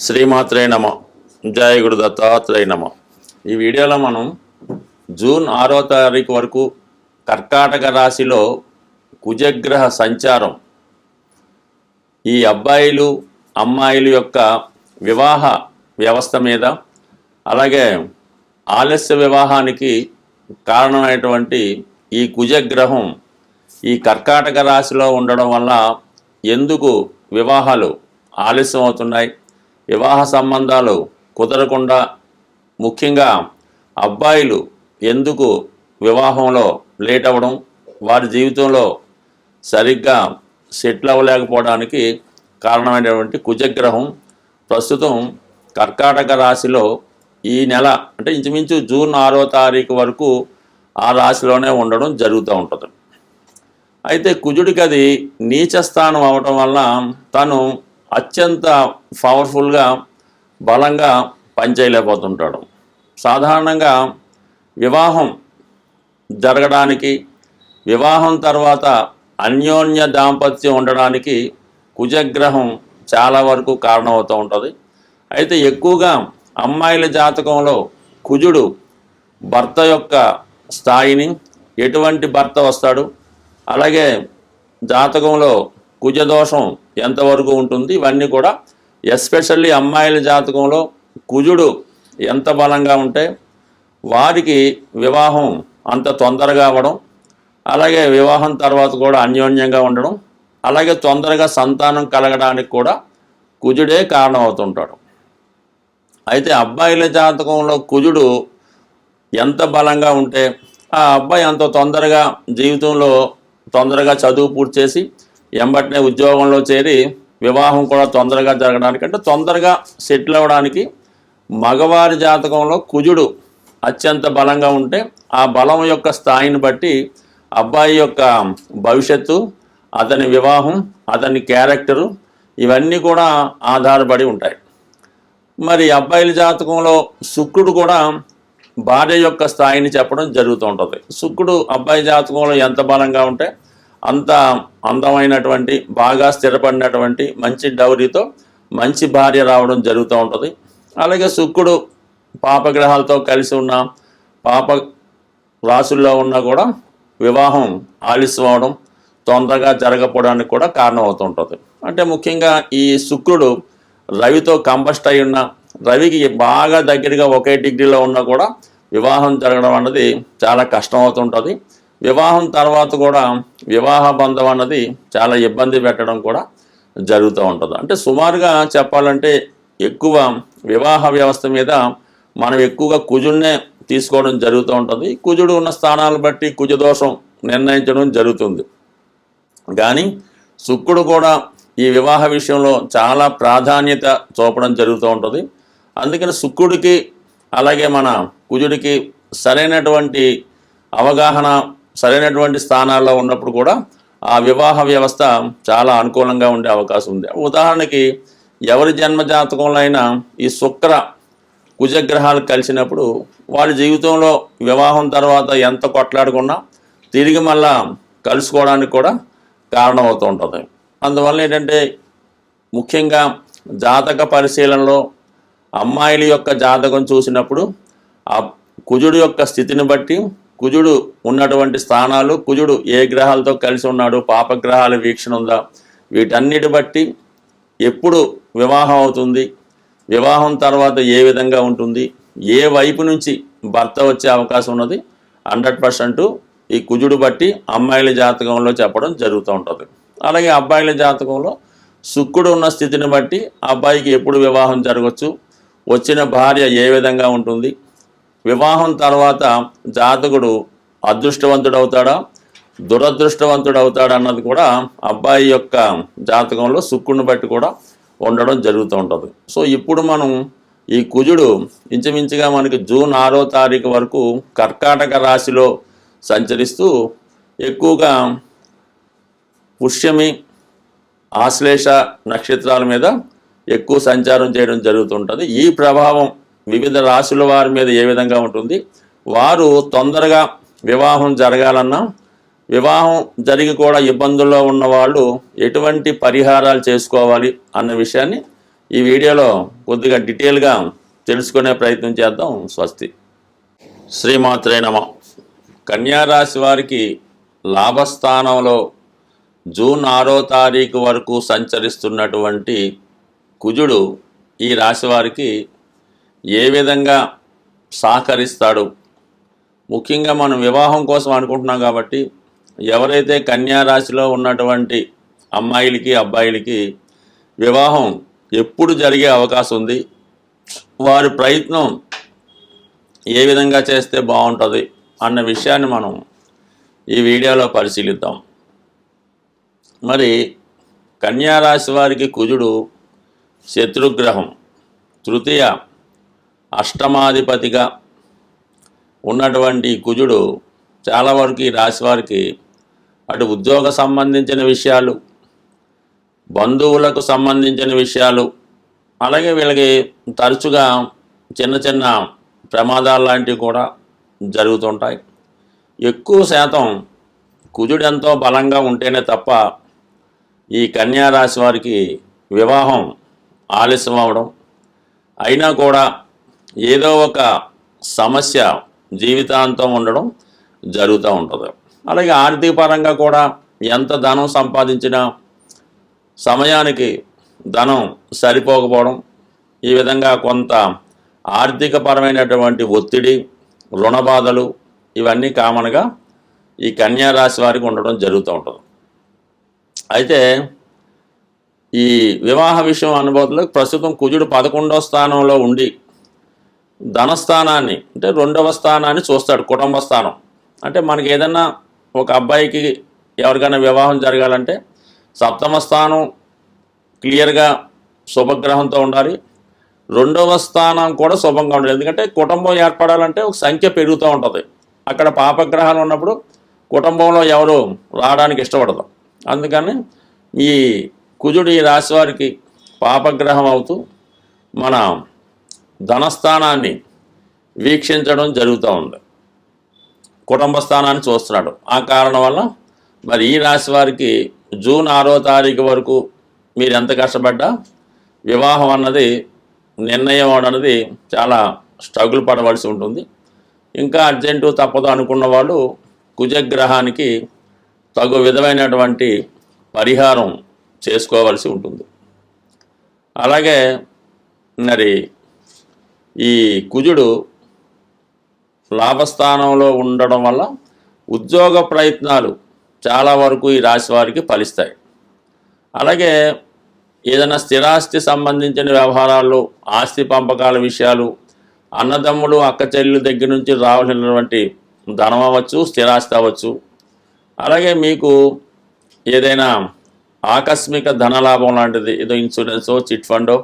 శ్రీమాత్రే నమ. జయ గురు దత్తాత్రేయ నమ. ఈ వీడియోలో మనం జూన్ 6వ తారీఖు వరకు కర్కాటక రాశిలో కుజగ్రహ సంచారం ఈ అబ్బాయిలు అమ్మాయిల యొక్క వివాహ వ్యవస్థ మీద, అలాగే ఆలస్య వివాహానికి కారణమైనటువంటి ఈ కుజగ్రహం ఈ కర్కాటక రాశిలో ఉండడం వల్ల ఎందుకు వివాహాలు ఆలస్యం అవుతున్నాయి, వివాహ సంబంధాలు కుదరకుండా, ముఖ్యంగా అబ్బాయిలు ఎందుకు వివాహంలో లేట్ అవ్వడం, వారి జీవితంలో సరిగ్గా సెటిల్ అవ్వలేకపోవడానికి కారణమైనటువంటి కుజగ్రహం ప్రస్తుతం కర్కాటక రాశిలో ఈ నెల అంటే ఇంచుమించు జూన్ 6వ తారీఖు వరకు ఆ రాశిలోనే ఉండడం జరుగుతూ ఉంటుంది. అయితే కుజుడికి అది నీచ స్థానం అవడం వల్ల తను అత్యంత పవర్ఫుల్గా బలంగా పనిచేయలేకపోతుంటాడు. సాధారణంగా వివాహం జరగడానికి, వివాహం తర్వాత అన్యోన్య దాంపత్యం ఉండడానికి కుజగ్రహం చాలా వరకు కారణమవుతూ ఉంటుంది. అయితే ఎక్కువగా అమ్మాయిల జాతకంలో కుజుడు భర్త యొక్క స్థాయిని, ఎటువంటి భర్త వస్తాడు, అలాగే జాతకంలో కుజదోషం ఎంతవరకు ఉంటుంది, ఇవన్నీ కూడా ఎస్పెషల్లీ అమ్మాయిల జాతకంలో కుజుడు ఎంత బలంగా ఉంటే వారికి వివాహం అంత తొందరగా అవ్వడం, అలాగే వివాహం తర్వాత కూడా అన్యోన్యంగా ఉండడం, అలాగే తొందరగా సంతానం కలగడానికి కూడా కుజుడే కారణం అవుతుంటాడు. అయితే అబ్బాయిల జాతకంలో కుజుడు ఎంత బలంగా ఉంటే ఆ అబ్బాయి అంత తొందరగా జీవితంలో తొందరగా చదువు పూర్తి చేసి ఎంబటినే ఉద్యోగంలో చేరి వివాహం కూడా తొందరగా జరగడానికి, అంటే తొందరగా సెటిల్ అవ్వడానికి మగవారి జాతకంలో కుజుడు అత్యంత బలంగా ఉంటే ఆ బలం యొక్క స్థాయిని బట్టి అబ్బాయి యొక్క భవిష్యత్తు, అతని వివాహం, అతని క్యారెక్టరు ఇవన్నీ కూడా ఆధారపడి ఉంటాయి. మరి అబ్బాయిల జాతకంలో శుక్రుడు కూడా భార్య యొక్క స్థాయిని చెప్పడం జరుగుతూ ఉంటుంది. శుక్రుడు అబ్బాయి జాతకంలో ఎంత బలంగా ఉంటే అంత అందమైనటువంటి, బాగా స్థిరపడినటువంటి మంచి డౌరీతో మంచి భార్య రావడం జరుగుతూ ఉంటుంది. అలాగే శుక్రుడు పాపగ్రహాలతో కలిసి ఉన్న, పాప రాసుల్లో ఉన్నా కూడా వివాహం ఆలస్యం అవడం, తొందరగా జరగకపోవడానికి కూడా కారణం అవుతుంటుంది. అంటే ముఖ్యంగా ఈ శుక్రుడు రవితో కంబస్ట్ అయి ఉన్న, రవికి బాగా దగ్గరగా ఒకే డిగ్రీలో ఉన్నా కూడా వివాహం జరగడం అన్నది చాలా కష్టం అవుతుంటుంది. వివాహం తర్వాత కూడా వివాహ బంధం అన్నది చాలా ఇబ్బంది పెట్టడం కూడా జరుగుతూ ఉంటుంది. అంటే సుమారుగా చెప్పాలంటే ఎక్కువ వివాహ వ్యవస్థ మీద మనం ఎక్కువగా కుజుడినే తీసుకోవడం జరుగుతూ ఉంటుంది. కుజుడు ఉన్న స్థానాలను బట్టి కుజదోషం నిర్ణయించడం జరుగుతుంది. కానీ శుక్రుడు కూడా ఈ వివాహ విషయంలో చాలా ప్రాధాన్యత చూపడం జరుగుతూ ఉంటుంది. అందుకని శుక్రుడికి అలాగే మన కుజుడికి సరైనటువంటి అవగాహన, సరైనటువంటి స్థానాల్లో ఉన్నప్పుడు కూడా ఆ వివాహ వ్యవస్థ చాలా అనుకూలంగా ఉండే అవకాశం ఉంది. ఉదాహరణకి ఎవరి జన్మ జాతకంలో అయినా ఈ శుక్ర కుజగ్రహాలు కలిసినప్పుడు వాళ్ళ జీవితంలో వివాహం తర్వాత ఎంత కొట్లాడుకున్నా తిరిగి మళ్ళా కలుసుకోవడానికి కూడా కారణమవుతూ ఉంటుంది. అందువల్ల ఏంటంటే ముఖ్యంగా జాతక పరిశీలనలో అమ్మాయిల యొక్క జాతకం చూసినప్పుడు ఆ కుజుడు యొక్క స్థితిని బట్టి, కుజుడు ఉన్నటువంటి స్థానాలు, కుజుడు ఏ గ్రహాలతో కలిసి ఉన్నాడు, పాపగ్రహాల వీక్షణ ఉందా, వీటన్నిటి బట్టి ఎప్పుడు వివాహం అవుతుంది, వివాహం తర్వాత ఏ విధంగా ఉంటుంది, ఏ వైపు నుంచి భర్త వచ్చే అవకాశం ఉన్నది 100% ఈ కుజుడు బట్టి అమ్మాయిల జాతకంలో చెప్పడం జరుగుతూ ఉంటుంది. అలాగే అబ్బాయిల జాతకంలో శుక్రుడు ఉన్న స్థితిని బట్టి అబ్బాయికి ఎప్పుడు వివాహం జరగవచ్చు, వచ్చిన భార్య ఏ విధంగా ఉంటుంది, వివాహం తర్వాత జాతకుడు అదృష్టవంతుడు అవుతాడా, దురదృష్టవంతుడు అవుతాడా అన్నది కూడా అబ్బాయి యొక్క జాతకంలో శుక్రుడిని బట్టి కూడా ఉండడం జరుగుతూ ఉంటుంది. సో ఇప్పుడు మనం ఈ కుజుడు ఇంచుమించుగా మనకి జూన్ 6వ తారీఖు వరకు కర్కాటక రాశిలో సంచరిస్తూ ఎక్కువగా పుష్యమి, ఆశ్లేష నక్షత్రాల మీద ఎక్కువ సంచారం చేయడం జరుగుతుంటుంది. ఈ ప్రభావం వివిధ రాశుల వారి మీద ఏ విధంగా ఉంటుంది, వారు తొందరగా వివాహం జరగాలన్నా, వివాహం జరిగి కూడా ఇబ్బందుల్లో ఉన్న వాళ్ళు ఎటువంటి పరిహారాలు చేసుకోవాలి అన్న విషయాన్ని ఈ వీడియోలో కొద్దిగా డీటెయిల్గా తెలుసుకునే ప్రయత్నం చేద్దాం. స్వస్తి. శ్రీమాత్రే నమః. కన్యా రాశి వారికి లాభస్థానంలో జూన్ 6వ తారీఖు వరకు సంచరిస్తున్నటువంటి కుజుడు ఈ రాశి వారికి ఏ విధంగా సహకరిస్తాడు? ముఖ్యంగా మనం వివాహం కోసం అనుకుంటున్నాం కాబట్టి ఎవరైతే కన్యా రాశిలో ఉన్నటువంటి అమ్మాయిలకి అబ్బాయిలకి వివాహం ఎప్పుడు జరిగే అవకాశం ఉంది, వారి ప్రయత్నం ఏ విధంగా చేస్తే బాగుంటుంది అన్న విషయాన్ని మనం ఈ వీడియోలో పరిశీలిద్దాం. మరి కన్యా రాశి వారికి కుజుడు శత్రుగ్రహం, తృతీయ అష్టమాధిపతిగా ఉన్నటువంటి కుజుడు చాలా వరకు ఈ రాశి వారికి అటు ఉద్యోగ సంబంధించిన విషయాలు, బంధువులకు సంబంధించిన విషయాలు, అలాగే వీళ్ళకి తరచుగా చిన్న చిన్న ప్రమాదాలు లాంటివి కూడా జరుగుతుంటాయి. ఎక్కువ శాతం కుజుడు ఎంతో బలంగా ఉంటేనే తప్ప ఈ కన్యా రాశి వారికి వివాహం ఆలస్యం అవడం, అయినా కూడా ఏదో ఒక సమస్య జీవితాంతం ఉండడం జరుగుతూ ఉంటుంది. అలాగే ఆర్థిక పరంగా కూడా ఎంత ధనం సంపాదించినా సమయానికి ధనం సరిపోకపోవడం, ఈ విధంగా కొంత ఆర్థిక పరమైనటువంటి ఒత్తిడి, రుణ బాధలు ఇవన్నీ కామన్గా ఈ కన్యా రాశి వారికి ఉండడం జరుగుతూ ఉంటుంది. అయితే ఈ వివాహ విషయం అనుభవంలో ప్రస్తుతం కుజుడు 11వ స్థానంలో ఉండి ధనస్థానాన్ని అంటే 2వ స్థానాన్ని చూస్తాడు. కుటుంబ స్థానం అంటే మనకి ఏదన్నా ఒక అబ్బాయికి ఎవరికైనా వివాహం జరగాలంటే 7వ స్థానం క్లియర్గా శుభగ్రహంతో ఉండాలి, 2వ స్థానం కూడా శుభంగా ఉండాలి. ఎందుకంటే కుటుంబం ఏర్పడాలంటే ఒక సంఖ్య పెరుగుతూ ఉంటుంది. అక్కడ పాపగ్రహాలు ఉన్నప్పుడు కుటుంబంలో ఎవరు రావడానికి ఇష్టపడదు. అందుకని ఈ కుజుడు ఈ రాశి వారికి పాపగ్రహం అవుతూ మన ధనస్థానాన్ని వీక్షించడం జరుగుతూ ఉంది, కుటుంబ స్థానాన్ని చూస్తున్నాడు. ఆ కారణం వల్ల మరి ఈ రాశి వారికి జూన్ 6వ తారీఖు వరకు మీరు ఎంత కష్టపడ్డా వివాహం అన్నది నిర్ణయం అన్నది చాలా స్ట్రగుల్ పడవలసి ఉంటుంది. ఇంకా అర్జెంటు తప్పదు అనుకున్న వాళ్ళు కుజగ్రహానికి తగు విధమైనటువంటి పరిహారం చేసుకోవలసి ఉంటుంది. అలాగే మరి ఈ కుజుడు లాభస్థానంలో ఉండడం వల్ల ఉద్యోగ ప్రయత్నాలు చాలా వరకు ఈ రాశి వారికి ఫలిస్తాయి. అలాగే ఏదైనా స్థిరాస్తి సంబంధించిన వ్యవహారాల్లో, ఆస్తి పంపకాల విషయాలు, అన్నదమ్ములు అక్క చెల్లెల దగ్గర నుంచి రావాల్సినటువంటి ధనం అవ్వచ్చు, స్థిరాస్తి అవ్వచ్చు. అలాగే మీకు ఏదైనా ఆకస్మిక ధనలాభం లాంటిది, ఏదో ఇన్సూరెన్సో చిట్ ఫండో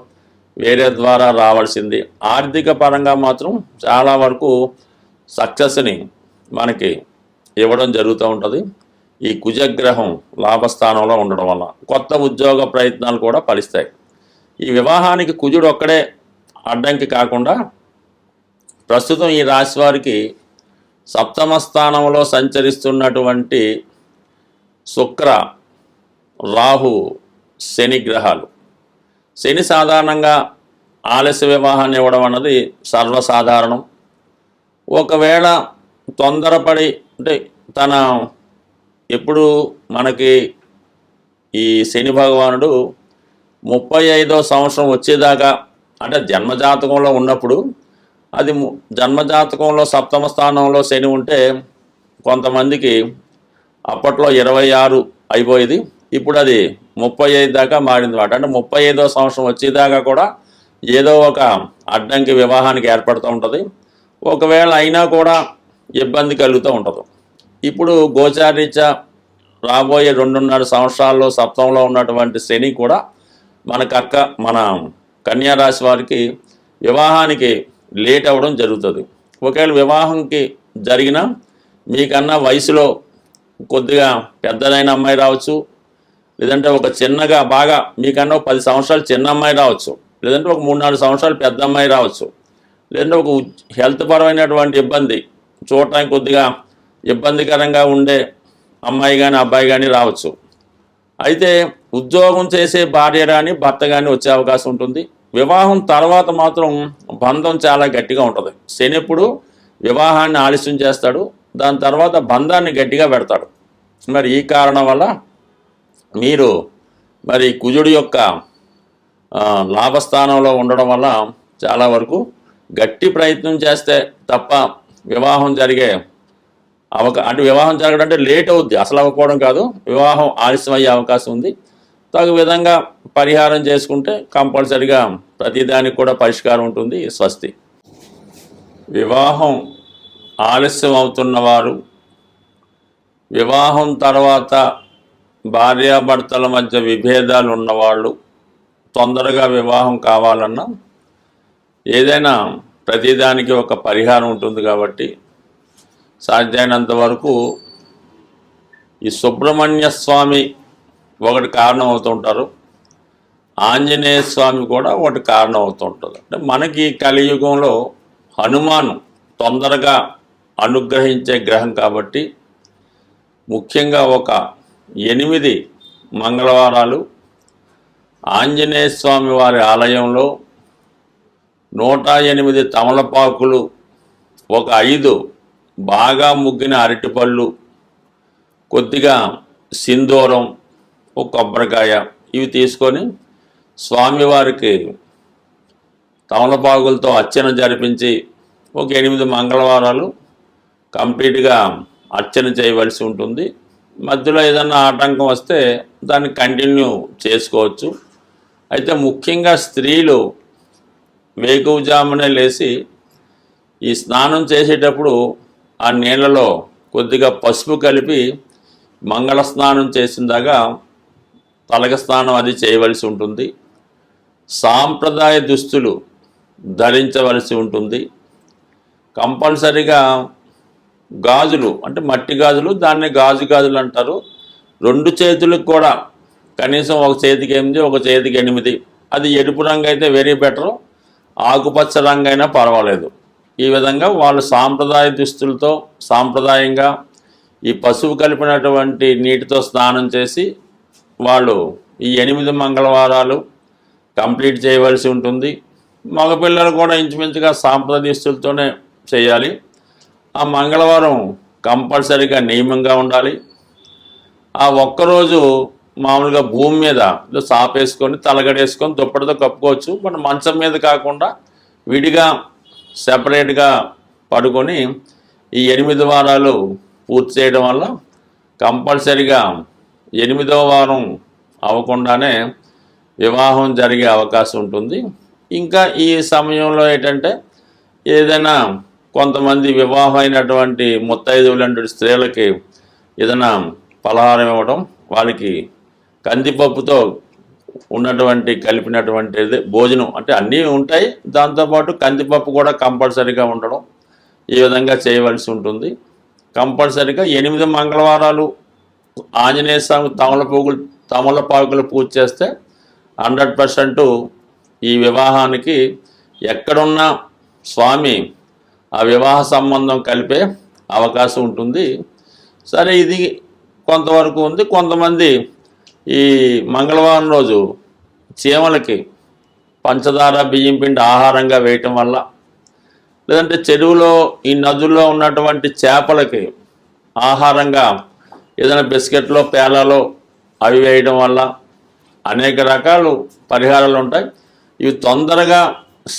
వేరే ద్వారా రావాల్సింది, ఆర్థిక పరంగా మాత్రం చాలా వరకు సక్సెస్ని మనకి ఇవ్వడం జరుగుతూ ఉంటుంది. ఈ కుజగ్రహం లాభస్థానంలో ఉండడం వల్ల కొత్త ఉద్యోగ ప్రయత్నాలు కూడా ఫలిస్తాయి. ఈ వివాహానికి కుజుడు ఒక్కడే అడ్డంకి కాకుండా ప్రస్తుతం ఈ రాశి వారికి 7వ స్థానంలో సంచరిస్తున్నటువంటి శుక్ర, రాహు, శని గ్రహాలు. శని సాధారణంగా ఆలస్య వివాహాన్ని ఇవ్వడం అన్నది సర్వసాధారణం. ఒకవేళ తొందరపడి అంటే తన ఎప్పుడు మనకి ఈ శని భగవానుడు 35వ సంవత్సరం వచ్చేదాకా అంటే జన్మజాతకంలో ఉన్నప్పుడు, అది జన్మజాతకంలో 7వ స్థానంలో శని ఉంటే కొంతమందికి అప్పట్లో 26 అయిపోయేది, ఇప్పుడు అది 35 దాకా మారింది మాట. అంటే 35వ సంవత్సరం వచ్చేదాకా కూడా ఏదో ఒక అడ్డంకి వివాహానికి ఏర్పడుతూ ఉంటుంది. ఒకవేళ అయినా కూడా ఇబ్బంది కలుగుతూ ఉంటుంది. ఇప్పుడు గోచారీత్యా రాబోయే 2.5 సంవత్సరాల్లో 7ంలో ఉన్నటువంటి శని కూడా మన కన్యా రాశి వారికి వివాహానికి లేట్ అవ్వడం జరుగుతుంది. ఒకవేళ వివాహంకి జరిగినా మీకన్నా వయసులో కొద్దిగా పెద్దదైన అమ్మాయి రావచ్చు, లేదంటే ఒక చిన్నగా బాగా మీకన్నా 10 సంవత్సరాలు చిన్న అమ్మాయి రావచ్చు, లేదంటే ఒక 3-4 సంవత్సరాలు పెద్ద అమ్మాయి రావచ్చు, లేదంటే ఒక హెల్త్ పరమైనటువంటి ఇబ్బంది, చూడటానికి కొద్దిగా ఇబ్బందికరంగా ఉండే అమ్మాయి కానీ అబ్బాయి కానీ రావచ్చు. అయితే ఉద్యోగం చేసే భార్య కానీ భర్త కానీ వచ్చే అవకాశం ఉంటుంది. వివాహం తర్వాత మాత్రం బంధం చాలా గట్టిగా ఉంటుంది. శని ఎప్పుడు వివాహాన్ని ఆలస్యం చేస్తాడు, దాని తర్వాత బంధాన్ని గట్టిగా పెడతాడు. మరి ఈ కారణం వల్ల మీరు మరి కుజుడి యొక్క లాభస్థానంలో ఉండడం వల్ల చాలా వరకు గట్టి ప్రయత్నం చేస్తే తప్ప వివాహం జరిగే అంటే వివాహం జరగడం అంటే లేట్ అవుద్ది, అసలు అవ్వకపోవడం కాదు, వివాహం ఆలస్యం అయ్యే అవకాశం ఉంది. తగు విధంగా పరిహారం చేసుకుంటే కంపల్సరిగా ప్రతిదానికి కూడా పరిష్కారం ఉంటుంది. స్వస్తి. వివాహం ఆలస్యం అవుతున్నవారు, వివాహం తర్వాత భార్యాభర్తల మధ్య విభేదాలు ఉన్నవాళ్ళు, తొందరగా వివాహం కావాలన్నా ఏదైనా ప్రతిదానికి ఒక పరిహారం ఉంటుంది. కాబట్టి సాధ్యమైనంత వరకు ఈ సుబ్రహ్మణ్య స్వామి ఒకటి కారణం అవుతుంటారు, ఆంజనేయ స్వామి కూడా ఒకటి కారణం అవుతుంటుంది. అంటే మనకి కలియుగంలో హనుమాను తొందరగా అనుగ్రహించే గ్రహం కాబట్టి ముఖ్యంగా ఒక 8 మంగళవారాలు ఆంజనేయ స్వామి వారి ఆలయంలో 108 తమలపాకులు, ఒక 5 బాగా ముగ్గిన అరటిపళ్ళు, కొద్దిగా సింధూరం, ఒక కొబ్బరికాయ ఇవి తీసుకొని స్వామివారికి తమలపాకులతో అర్చన జరిపించి ఒక 8 మంగళవారాలు కంప్లీట్గా అర్చన చేయవలసి ఉంటుంది. మధ్యలో ఏదన్నా ఆటంకం వస్తే దాన్ని కంటిన్యూ చేసుకోవచ్చు. అయితే ముఖ్యంగా స్త్రీలు వేకువజామునే లేచి ఈ స్నానం చేసేటప్పుడు ఆ నీళ్ళలో కొద్దిగా పసుపు కలిపి మంగళ స్నానం చేసిందాగా తలక స్నానం అది చేయవలసి ఉంటుంది. సాంప్రదాయ దుస్తులు ధరించవలసి ఉంటుంది. కంపల్సరిగా గాజులు అంటే మట్టి గాజులు, దాన్ని గాజులు అంటారు. 2 చేతులకు కూడా కనీసం ఒక చేతికి 8, ఒక చేతికి 8. అది ఎరుపు రంగు అయితే వెరీ బెటరు, ఆకుపచ్చ రంగు అయినా పర్వాలేదు. ఈ విధంగా వాళ్ళు సాంప్రదాయ దుస్తులతో సాంప్రదాయంగా ఈ పసుపు కలిపినటువంటి నీటితో స్నానం చేసి వాళ్ళు ఈ 8 మంగళవారాలు కంప్లీట్ చేయవలసి ఉంటుంది. మగపిల్లలు కూడా ఇంచుమించుగా సాంప్రదాయ దుస్తులతోనే చేయాలి. ఆ మంగళవారం కంపల్సరీగా నియమంగా ఉండాలి. ఆ ఒక్కరోజు మామూలుగా భూమి మీద సాపేసుకొని తలగడేసుకొని దుప్పటితో కప్పుకోవచ్చు. మన మంచం మీద కాకుండా విడిగా సెపరేట్గా పడుకొని ఈ 8 వారాలు పూర్తి చేయడం వల్ల కంపల్సరీగా 8వ వారం అవ్వకుండానే వివాహం జరిగే అవకాశం ఉంటుంది. ఇంకా ఈ సమయంలో ఏంటంటే ఏదైనా కొంతమంది వివాహం అయినటువంటి ముత్తైదువులంటి స్త్రీలకి ఏదైనా పలహారం ఇవ్వడం, వాళ్ళకి కందిపప్పుతో ఉన్నటువంటి కలిపినటువంటి భోజనం అంటే అన్నీ ఉంటాయి, దాంతోపాటు కందిపప్పు కూడా కంపల్సరీగా ఉండడం, ఈ విధంగా చేయవలసి ఉంటుంది. కంపల్సరీగా 8 మంగళవారాలు ఆంజనేయ స్వామి తమలపాకులు పూజ చేస్తే 100% ఈ వివాహానికి ఎక్కడున్నా స్వామి ఆ వివాహ సంబంధం కలిపే అవకాశం ఉంటుంది. సరే, ఇది కొంతవరకు ఉంది. కొంతమంది ఈ మంగళవారం రోజు చీమలకి పంచదార బియ్యం పిండి ఆహారంగా వేయటం వల్ల, లేదంటే చెరువులో ఈ నదుల్లో ఉన్నటువంటి చేపలకి ఆహారంగా ఏదైనా బిస్కెట్లో పేలాలో అవి వేయడం వల్ల అనేక రకాలు పరిహారాలు ఉంటాయి. ఇవి తొందరగా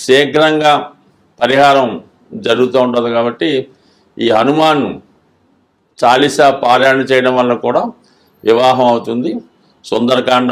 శీఘ్రంగా పరిహారం జరుగుతూ ఉంటుంది. కాబట్టి ఈ హనుమాన్ చాలీసా పారాయణ చేయడం వల్ల కూడా వివాహం అవుతుంది. సుందరకాండ